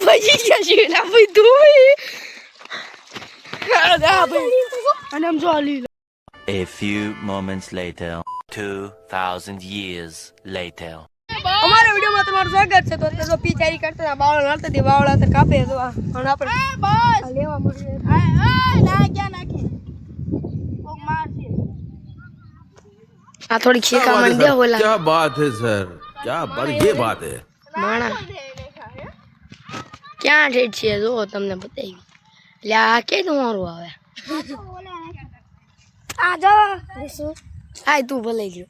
પછી જશે ના ભાઈ તું અને આમ જો લી A few moments later, 2000 years later. અમારા વિડિયોમાં તમારું સ્વાગત છે. તો જો પીચારી કરતા બાવળા નડતા તે બાવળા તો કાપે તો અને આપણે બસ લેવા મળીએ ના ક્યાં નાખી કોક મારશે આ થોડી ખીકા મન દે ઓલા क्या बात है सर क्या बढ़िया बात है માણા ક્યાં રેડ છે જો તમને બતાવી લ્યા કે તમારું આવે આ જો આય તું ભલે ગયો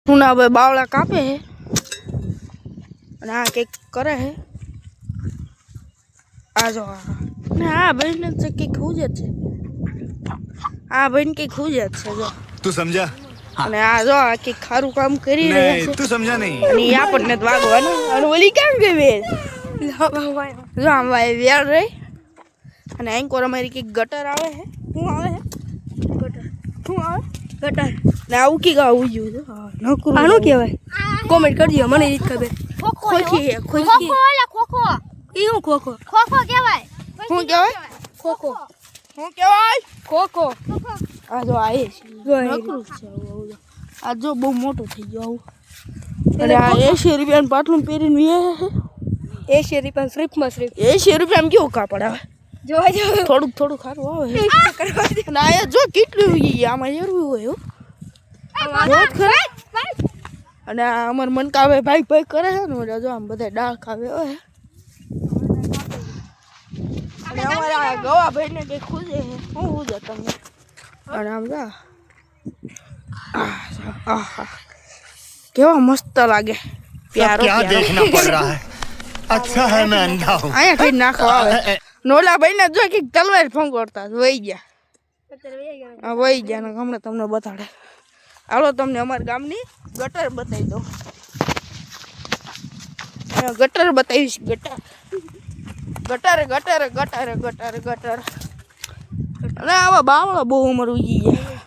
હું ના ભાઈ બાવળા કાપે હે અને આ કંઈક કરે હે આ જો ને આ ભાઈને તો કંઈક ખૂજ જ છે આ ભાઈને કંઈક ખૂજ જ છે જો तू समझा અને આ જો આ કંઈક ખારું કામ કરી રહ્યા છે तू समझा नहीं અને આપણને તો વાગવાનું અને ઓલી કેમ કે વેર જો આમ વાય વેર રહી અને અહીં કોર અમારી કંઈક ગટર આવે હે શું આવે હે ગટર શું આવે ગટર ને આવું કી ગાવું જોઈએ નકરું આનું કહેવાય કોમેન્ટ કરજો મને એ જ ખબર ખોખી ખોખી ખોખો ઈ હું ખોખો ખોખો કહેવાય શું કહેવાય ખોખો શું કહેવાય ખોખો આ જો આ એ નકરું છે આ જો બહુ મોટું થઈ ગયું આવું અને આ 80 રૂપિયાનું પાટલું પહેરીને વે 80 રૂપિયા સ્ટ્રીપમાં સ્ટ્રીપ 80 રૂપિયામાં કેવું કાપડ આવે જો થોડુંક થોડું ખારું આવે અને આ જો કેટલું આમાં એરવું હોય અને આ અમાર મન કાવે ભાઈ ભાઈ કરે છે ને જો આમ બધા ડાળ ખાવે હોય અને અમારા ગવા ભાઈને કઈ ખૂજે છે શું ખૂજે તમને અને આમ જા કેવા મસ્ત લાગે પ્યારો क्या देखना पड़ रहा है अच्छा है मैं अंधा हूँ આયા કઈ નાખવા આવે નોલા ભાઈને જો કે તલવાર ફંગોરતા વહી ગયા વહી ગયા ને હમણાં તમને બતાડે હાલો તમને અમારા ગામની ગટર બતાવી દો ગટર બતાવીશ ગટર ગટર ગટર ગટર ગટર ગટર અને આવા બાવળો બહુ અમારું ઉગી ગયા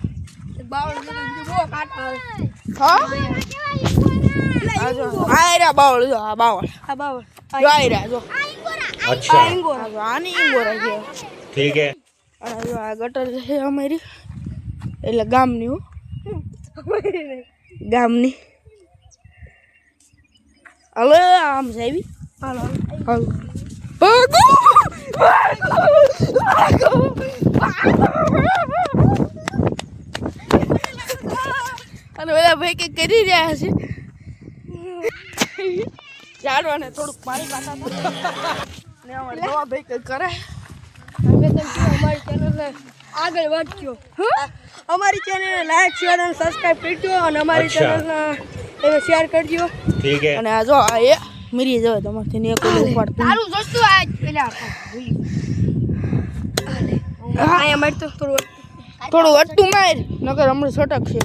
આયરા બાવળ જો આ બાવળ જો આયરા જો अच्छा આની ઈંગોરા છે ठीक है અને જો આ ગટર છે અમારી એટલે ગામની હો ગામની હાલો આમ જાવી હાલો હાલો અને બધા ભાઈ કંઈક કરી રહ્યા છે ઝાડવાને થોડુંક પાણી પાતા ને અમારે દવા ભાઈ કંઈક કરે અમારી ચેનલને આગળ વધજો અમારી ચેનલને લાઈક શેર અને સબસ્ક્રાઇબ કરજો અને અમારી ચેનલને તમે શેર કરજો ठीक है અને આ જો આ એ મરી જવે તમારથી ને એક ઉપાડ તારું જોતું આ પેલા આયા માર તો થોડું અટતું માર નકર હમણાં છટક છે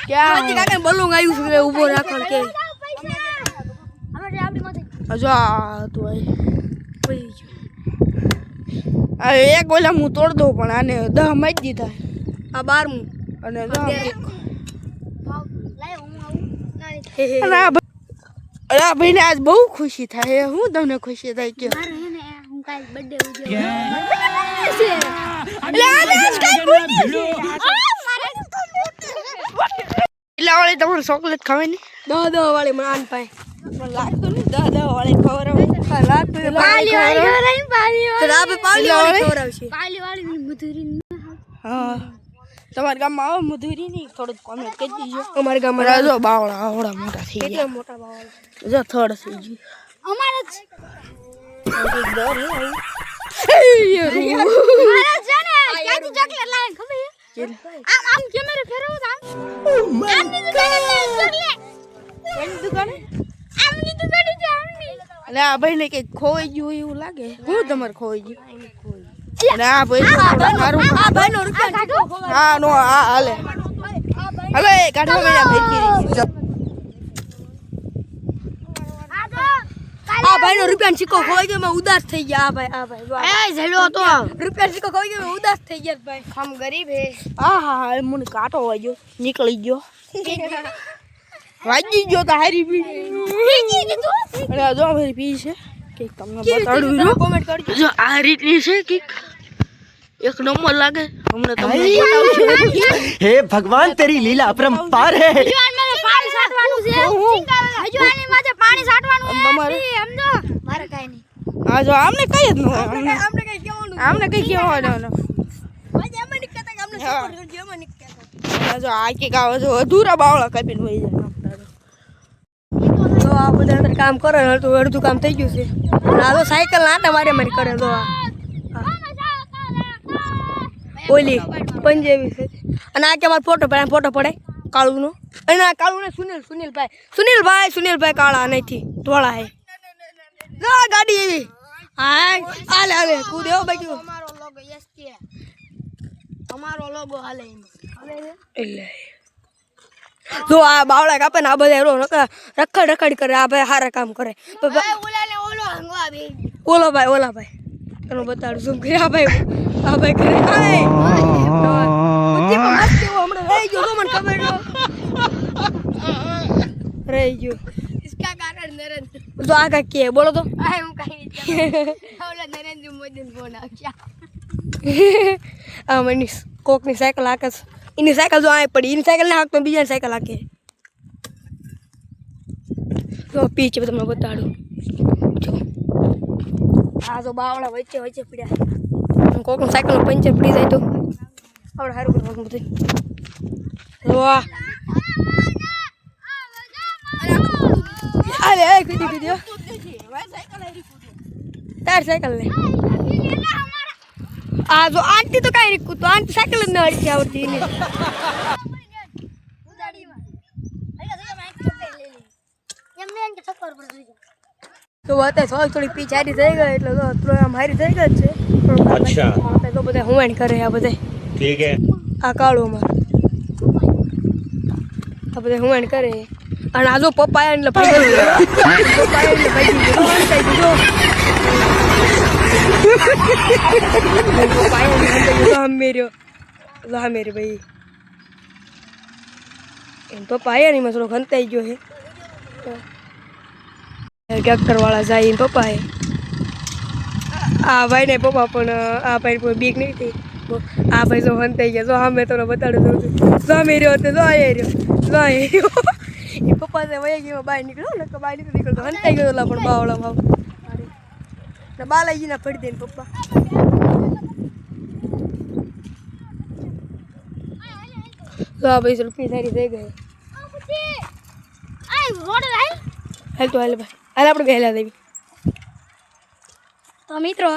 ક્યાં કાકા બલુંગ આવ્યું છે ઊભો રાખણ કે જો આ તું આ એક ઓલા હું તોડ દઉં પણ આને 10 મારી દીધા આ 12મું અને આ ભાઈને આજ બહુ ખુશી થાય હું તમને ખુશી થાય કે એટલા વાળી તમારે ચોકલેટ ખાવાની 10 વાળી મને આન પાય મને લાગતું નહીં 10 વાળી ખવડાવે લાગતું પાલી વાળી હા તમારા ગામમાં આવે મધુરી નહીં થોડુંક કોમેન્ટ કરી દીજો અમારા ગામમાં જો બાવળા આવડા મોટા થઈ ગયા મોટા બાવળા જો થડ થઈ ગયું અમારા જ ક્યાંથી ચોકલેટ લાવે ખબર આમ આમ કેમેરા ફેરવો તો આમની દુકાને આમની દુકાને આમની અને આ ભાઈને કઈ ખોઈ ગયું એવું લાગે હું તમારે ખોઈ ગયું અને આ ભાઈ મારું આ ભાઈનો રૂપિયા હા નો આ હાલે હવે કાઢવા મેં આ ભાઈ નો રૂપિયા સિક્કો ખોવાઈ ગયો મેં ઉદાસ થઈ ગયા આ ભાઈ એ ઝેડો તો રૂપિયા સિક્કો ખોવાઈ ગયો મેં ઉદાસ થઈ ગયા ભાઈ હમ ગરીબ હે હા મને કાંટો વાગ્યો નીકળી ગયો વાગી ગયો તો હારી પી અને જો મારી પી છે કે તમને બતાડું છું કોમેન્ટ કરજો જો આ રીતની છે કે એક નંબર લાગે હમણાં તમને બતાવું છું हे भगवान तेरी लीला अपरंपार है પાણી સાટવાનું છે હજુ આની માથે પાણી સાટવાનું છે તમારે સમજો મારે કાઈ નહીં હા જો આમને કઈ જ ન હોય આપણે કઈ કહેવાનું આમને કઈ કહેવાનું આજે અમે નિકતા કે અમને સપોર્ટ કરજો અમે નિકતા જો આ કે ગાવ જો અધૂરા બાવળા કાપીને વહી જાય તો આ બધા અંદર કામ કરે ને તો અડધું કામ થઈ ગયું છે અને આ તો સાયકલ નાટા મારી કરે તો આ ઓલી પંજેવી છે અને આ કે મારો ફોટો પડે કાળુનો અને આ કાળુને સુનિલભાઈ કાળા નથી ધોળા હે જો આ ગાડી એવી હાલે કૂદે હો બાકી અમારો લોગો એસકે અમારો લોગો હાલે એટલે જો આ બાવળા કાપે ને આ બધા રખડ કરે આ ભાઈ સારા કામ કરે ઓલાને ઓલો હંગવા બે ઓલા ભાઈ એનું બતાડું શું કરે આ ભાઈ કરે રહી ગયો તો મને ખબર રહી ગયો इसका कारण नरेंद्र તો આ કાંઈ કે બોલો તો आए हम कहीं ओला नरेंद्र मोदी फोन आ गया આ મનીષ કોકની સાયકલ હાકે છે એની સાયકલ જો આ પડી એની સાયકલ ના હાકતો બીજાની સાયકલ હાકે તો પીછે તમને બતાડું જો આ જો બાવળા વચ્ચે પડ્યા કોકનું સાયકલ પંચર પડી જાય તો આપણે સારું કરવાનું બધું વાહ અરે કીધી તાર સાયકલ લે આ જો આંટી તો કાંઈ નહીં કૂદતો આંટી સાયકલ જ ન હડતી આવડતી એને તો અત્યારે થોડી પીચ હારી થઈ ગઈ એટલે તો થોડું આમ હારી થઈ ગઈ છે અચ્છા તો બધા હુવાણ કરે આ બધા ठीक है આ કાળોમાં આ બધા હુવાણ કરે અને આ જો પપ્પા એટલે ભાઈ મેરે ભાઈ એમ પપ્પા આયા નહીં થોડો ખંતાઈ ગયો છે ટ્રેક્ટર વાળા જાય એમ પપ્પા એ આ ભાઈ ને પપ્પા પણ આ ભાઈ કોઈ બીક નહીં થઈ આ ભાઈ જો ખંતાઈ ગયા જો અમે તમને બતાડું દઉં છું જો અમે રહ્યો તો જો આયા રહ્યો એ પપ્પા છે વહી ગયો બહાર નીકળ્યો ને બહાર નીકળતો ખંતાઈ ગયો એટલે પણ બાવળા ભાવ ને બાલાજીના ફરી દે પપ્પા તો આ ભાઈ રૂપિયા સારી થઈ ગઈ હાલ તો હાલ ભાઈ હાલ આપણે ગયેલા દેવી તો મિત્રો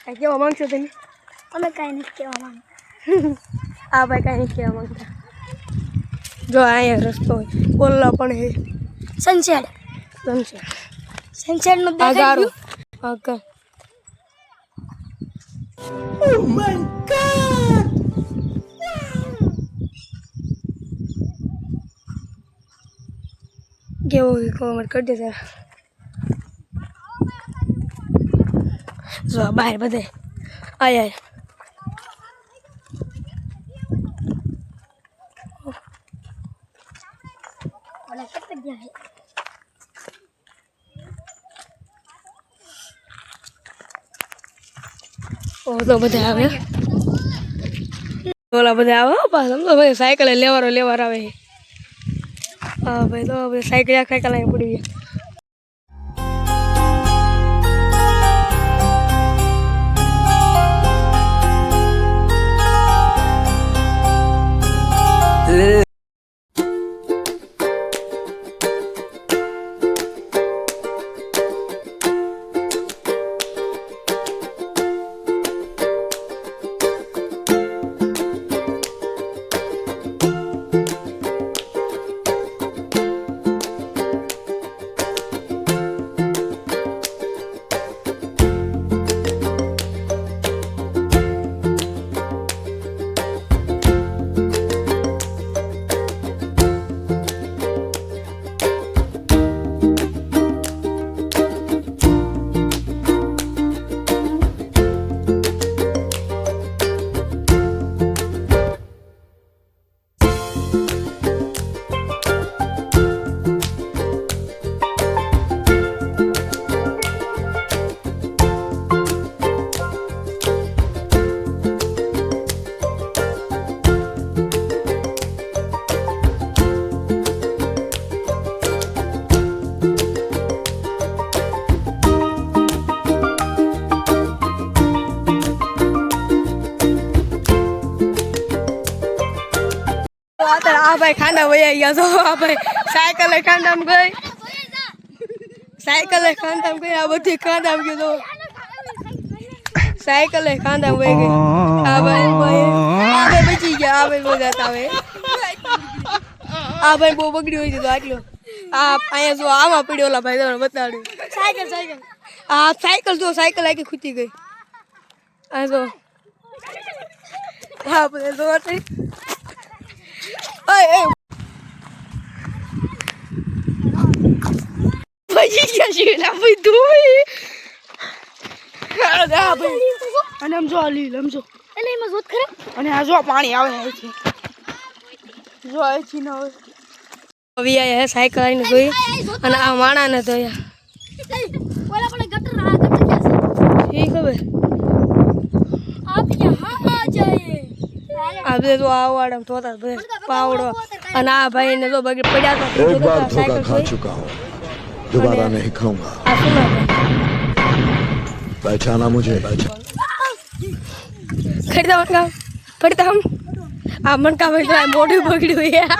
કાંઈ કહેવા માંગશો તમે અમે કાંઈ નથી કહેવા માંગતા આ ભાઈ કાંઈ નથી કહેવા માંગતા જો અહીંયા રસ્તો હોય ઓલા પણ હે સનસેટનો નજારો ઓકે ઓ માય ગોડ કેવો કોમેન્ટ કરી દે સર જો બહાર બધે આયા ઓલા કેટલે ગયા ઓ તો બધા આવે ઓલા બધા આવે પાછા સમજો ભાઈ સાયકલ લેવાર આવે હા ભાઈ તો સાયકલ અહીં પડી ગયા અત્યારે આ ભાઈ ખાંડા વયા ગયા તો આ ભાઈ સાયકલ ખાંડામાં ગઈ આ બધી ખાંડામાં ગયો તો સાયકલ ખાંડામાં વહી ગઈ આ ભાઈ બચી ગયા આ ભાઈ બધા આવે આ ભાઈ બહુ બગડ્યું હોય તો આટલો આ અહીંયા જો આમાં પડ્યો ઓલા ભાઈ તમને બતાડ્યું સાયકલ જો સાયકલ આખી ખૂટી ગઈ આ જો હા બધા જો બચી ગયા છે એલા ભાઈ ધોઈ અને આમ જો લીલ આમ જો એટલે એમાં જોત ખરે અને આ જો પાણી આવે છે જો આવે છે ને હવે આયા સાયકલ આવીને જોઈ અને આ માણાને ધોયા ઓલા પણ ગટર ક્યાં છે ઠીક હવે આપ યહાં આ જાયે આ બધે તો આ વાડમ ધોતા બધે પાવડો અને આ ભાઈને જો બગડી પડ્યા તો एक बार धोखा खा चुका हूँ दोबारा नहीं खाऊंगा આ શું ના पहचाना मुझे પડતા હમ આ મનકા ભાઈ તો મોઢું બગડ્યું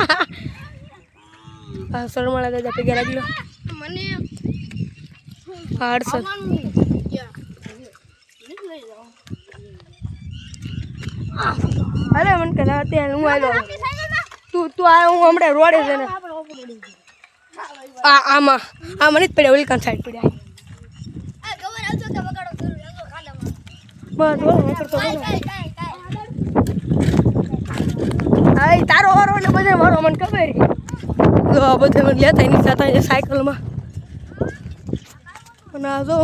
આ શરમાળા દાદા પગે લાગ્યો મને 800 અરે મન કલા અત્યારે હું આવ્યો તું આ હું હમણાં રોડે છે ને આમાં મને જ પડ્યા ઓલી કાન સાઈડ પડ્યા બસ તારો વારો ને બધે મારો મને ખબર બધે મને લેતા એની સાથે સાયકલમાં અને આ જો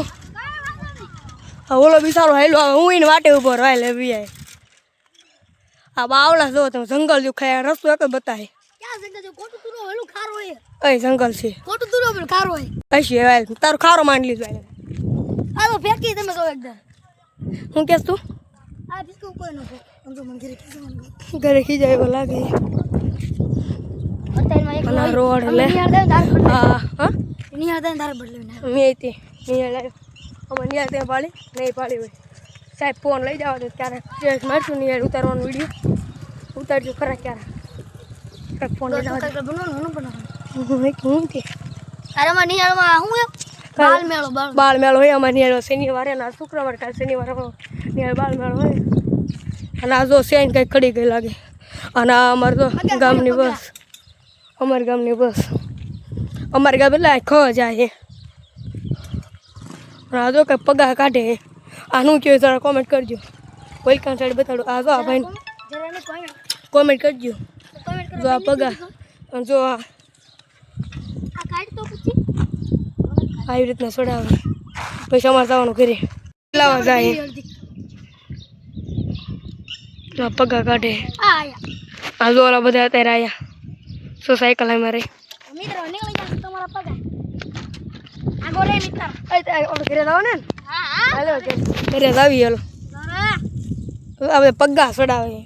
ઓલો બિચારો હાલો હું એને વાટે ઉભો રહે લેવી આય આ બાવલા જો તમે જંગલ જો ખાય રસ્તો એક જ બતાવે ક્યાં જંગલ છે કોટું તુરો ઓલું ખારો હે એ જંગલ છે કોટું તુરો પણ ખારો હે કશી હવે તારો ખારો માંડી લીધો આ તો ફેંકી તમે જો એકદમ હું કેસ તું આ બિસ્કુ કોઈ ન ફેંક સમજો મને ઘરે ખી જાય એવું લાગે અત્યારમાં એક અને રોડ લે હા હા નિહાળ દે તારે બદલાવીને મેં તે નિહાળ આવ્યો અમે નિહાળ ત્યાં પાડી નહીં પાડી હોય સાહેબ ફોન લઈ જવા દે ક્યારેક સ્ટ્રેસ મારશું નિહાળ ઉતારવાનો વિડીયો ઉતારજો ખરા ક્યારેક ફોન લઈ જવા દે બનાવવાનું પણ હું કે અરે માં નિહાળમાં હું બાલ મેળો બાળ મેળો હોય અમારે નિહાળ શનિવારે ના શુક્રવાર કાલ શનિવારે નિહાળ બાળ મેળો હોય અને આ જો સેન કંઈક ખડી ગઈ લાગે અને આ અમારે તો ગામની બસ અમારા ગામની બસ અમારા ગામ એટલે ખ જાય આ જો કંઈ પગા કાઢે આનું કહ્યું જરા કોમેન્ટ કરજો વેલકમ સાઈડ બતાડો આ જો આ ભાઈ કોમેન્ટ કરજો જો આ પગા જો આ કાઢ તો પછી આવી રીતના છોડાવે પછી અમારે જવાનું ઘરે લાવવા જાય આ પગા કાઢે આ જો ઓલા બધા અત્યારે આવ્યા સો સાયકલ અમારે મિત્રો નીકળી જશે તમારા પગા આગો લે મિત્ર ઘરે જાવ ને હા હાલો ઘરે જાવી હાલો આ બધા પગા છોડાવે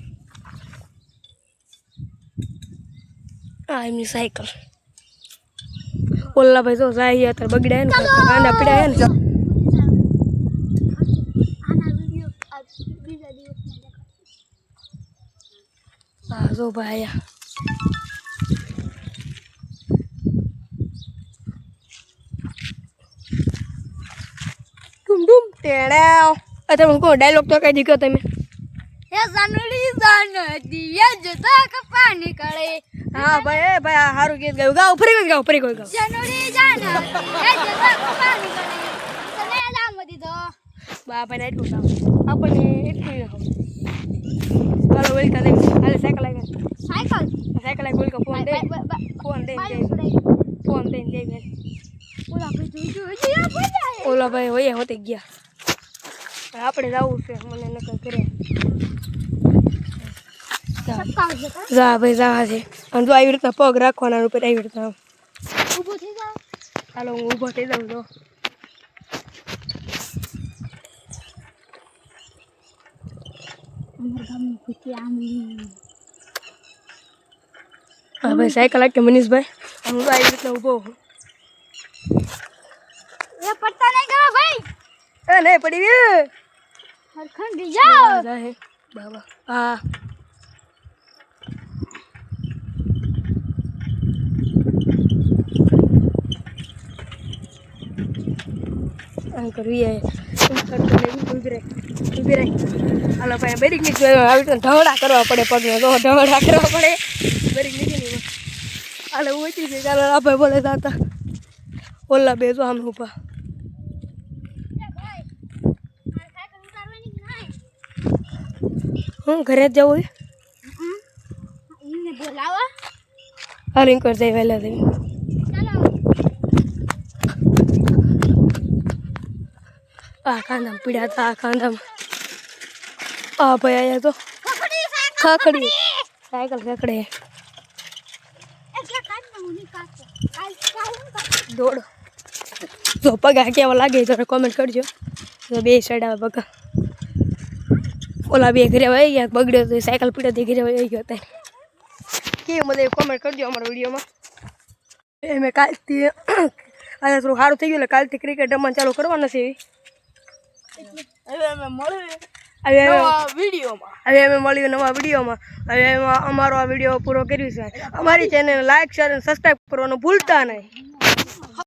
આ એમની સાયકલ ઓલા ભાઈ જો જાય અત્યારે બગડ્યા ને કાંડા પીડાય ને આના વિડિયો બીજા દિવસમાં હા જો ભાઈ ડુમ ડુમ ટેડાવ અચ્છા હું કોઈ ડાયલોગ તો કઈ દીધો તમે હે સાનડી દિયા જતા કપા નીકળે હા ભાઈ એ ભાઈ આ સારું ગીત ગાયું ગાવ ફરી ગાવ જનડી જાન હે જતા કપા નીકળે તને જામ દીધો બાપા ને એટલું કામ આપણને એટલું હાલો વેલકમ હાલે સાયકલ આવી સાયકલ આવી વેલકમ ફોન દે ફોન દે જઈ ઓલા ભાઈ હોય હોતે ગયા આપણે જવું છે મને નકર કરે જા ભાઈ જા છે અને જો આવી રીતના પગ રાખવાના ઉપર આવી રીતના ઊભો થઈ જાવ હાલો હું ઊભો થઈ જાઉં તો હા ભાઈ સાયકલ આપી મનીષભાઈ હું તો આવી રીતના ઊભો એ પડતા નહીં કરો ભાઈ એ નહીં પડી ગયું હરખંડી જાઓ બાબા હા કાંઈ કરવી ઊભી રહી હાલો ભાઈ બેરીક નીકળી આવી તો ઢવડા કરવા પડે પગને તો ઢવડા કરવા પડે બેરીક નીકળી હાલે ઉતરી ગઈ ચાલો આપણે બોલે હતા ઓલા બે તો આમ ઉભા હું ઘરે જ જવું બોલાવા હાલ ઇન્કર જાય વહેલા થઈ આ કાંદામ પીડ્યા હતા આ કાંદામ આ ભાઈ આયા તો ખાખડી સાયકલ ખાખડે દોડ જો પગા કેવા લાગે તો કોમેન્ટ કરજો તો બે સાઈડ આવે પગા ઓલા બે ઘરે આવી ગયા બગડ્યો તો સાયકલ પીડ્યો ઘરે આવી ગયો હતા કેવું મને કોમેન્ટ કરજો અમારા વિડીયોમાં એ મેં કાલથી આજે થોડું સારું થઈ ગયું એટલે કાલથી ક્રિકેટ રમવાનું ચાલુ કરવાનું છે હવે અમે મળીએ હવે વિડીયોમાં હવે અમે મળ્યું નવા વિડીયોમાં હવે એમાં અમારો આ વિડીયો પૂરો કર્યો છે અમારી ચેનલ લાઈક શેર અને સબસ્ક્રાઈબ કરવાનું ભૂલતા નહીં